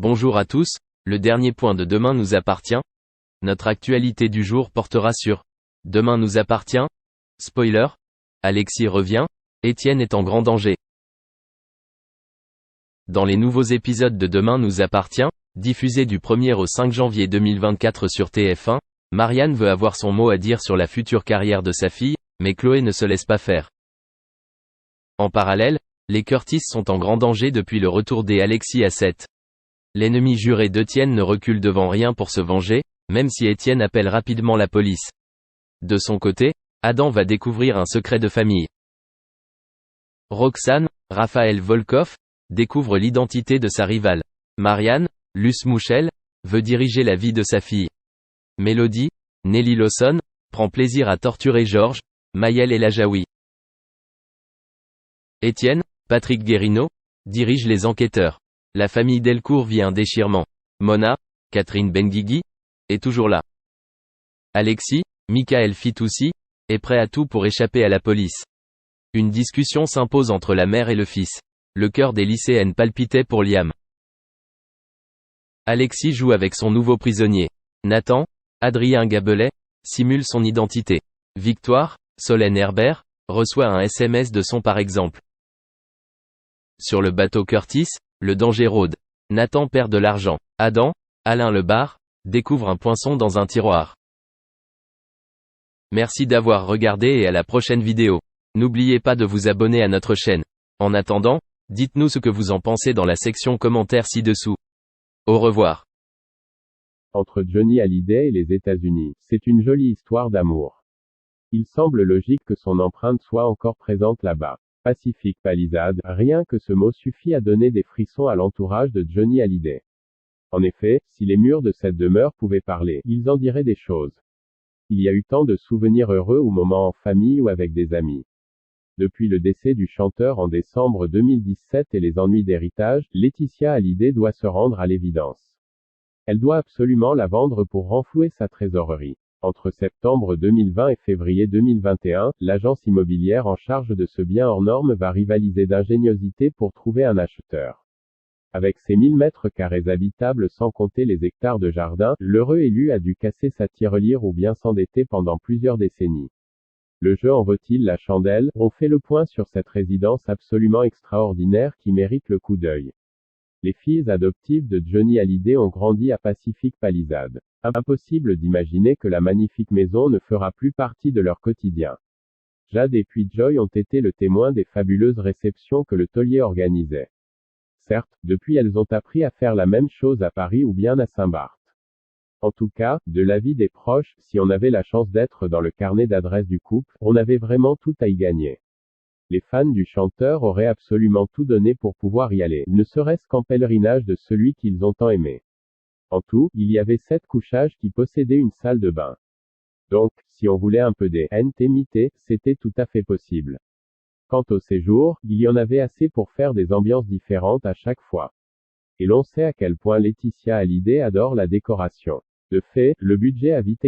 Bonjour à tous, le dernier point de Demain nous appartient. Notre actualité du jour portera sur Demain nous appartient. Spoiler. Alexis revient. Étienne est en grand danger. Dans les nouveaux épisodes de Demain nous appartient, diffusés du 1er au 5 janvier 2024 sur TF1, Marianne veut avoir son mot à dire sur la future carrière de sa fille, mais Chloé ne se laisse pas faire. En parallèle, les Curtis sont en grand danger depuis le retour des Alexis à 7. L'ennemi juré d'Étienne ne recule devant rien pour se venger, même si Étienne appelle rapidement la police. De son côté, Adam va découvrir un secret de famille. Roxane, Raphaël Volkov, découvre l'identité de sa rivale. Marianne, Luce Mouchel, veut diriger la vie de sa fille. Mélodie, Nelly Lawson, prend plaisir à torturer Georges, Maëlle El Ajaoui. Étienne, Patrick Guérino, dirige les enquêteurs. La famille Delcourt vit un déchirement. Mona, Catherine Benguigui, est toujours là. Alexis, Michael Fitoussi, est prêt à tout pour échapper à la police. Une discussion s'impose entre la mère et le fils. Le cœur des lycéennes palpitait pour Liam. Alexis joue avec son nouveau prisonnier. Nathan, Adrien Gabelet, simule son identité. Victoire, Solène Herbert, reçoit un SMS de son par exemple. Sur le bateau Curtis, le danger rôde. Nathan perd de l'argent. Adam, Alain Lebar, découvre un poinçon dans un tiroir. Merci d'avoir regardé et à la prochaine vidéo. N'oubliez pas de vous abonner à notre chaîne. En attendant, dites-nous ce que vous en pensez dans la section commentaires ci-dessous. Au revoir. Entre Johnny Hallyday et les États-Unis, c'est une jolie histoire d'amour. Il semble logique que son empreinte soit encore présente là-bas. Pacific Palisades, rien que ce mot suffit à donner des frissons à l'entourage de Johnny Hallyday. En effet, si les murs de cette demeure pouvaient parler, ils en diraient des choses. Il y a eu tant de souvenirs heureux ou moments en famille ou avec des amis. Depuis le décès du chanteur en décembre 2017 et les ennuis d'héritage, Laetitia Hallyday doit se rendre à l'évidence. Elle doit absolument la vendre pour renflouer sa trésorerie. Entre septembre 2020 et février 2021, l'agence immobilière en charge de ce bien hors norme va rivaliser d'ingéniosité pour trouver un acheteur. Avec ses 1000 mètres carrés habitables sans compter les hectares de jardin, l'heureux élu a dû casser sa tirelire ou bien s'endetter pendant plusieurs décennies. Le jeu en vaut-il la chandelle? On fait le point sur cette résidence absolument extraordinaire qui mérite le coup d'œil. Les filles adoptives de Johnny Hallyday ont grandi à Pacific Palisades. Impossible d'imaginer que la magnifique maison ne fera plus partie de leur quotidien. Jade et puis Joy ont été le témoin des fabuleuses réceptions que le taulier organisait. Certes, depuis elles ont appris à faire la même chose à Paris ou bien à Saint-Barth. En tout cas, de l'avis des proches, si on avait la chance d'être dans le carnet d'adresses du couple, on avait vraiment tout à y gagner. Les fans du chanteur auraient absolument tout donné pour pouvoir y aller, ne serait-ce qu'en pèlerinage de celui qu'ils ont tant aimé. En tout, il y avait 7 couchages qui possédaient une salle de bain. Donc, si on voulait un peu d'intimité, c'était tout à fait possible. Quant au séjour, il y en avait assez pour faire des ambiances différentes à chaque fois. Et l'on sait à quel point Laetitia Hallyday adore la décoration. De fait, le budget a vite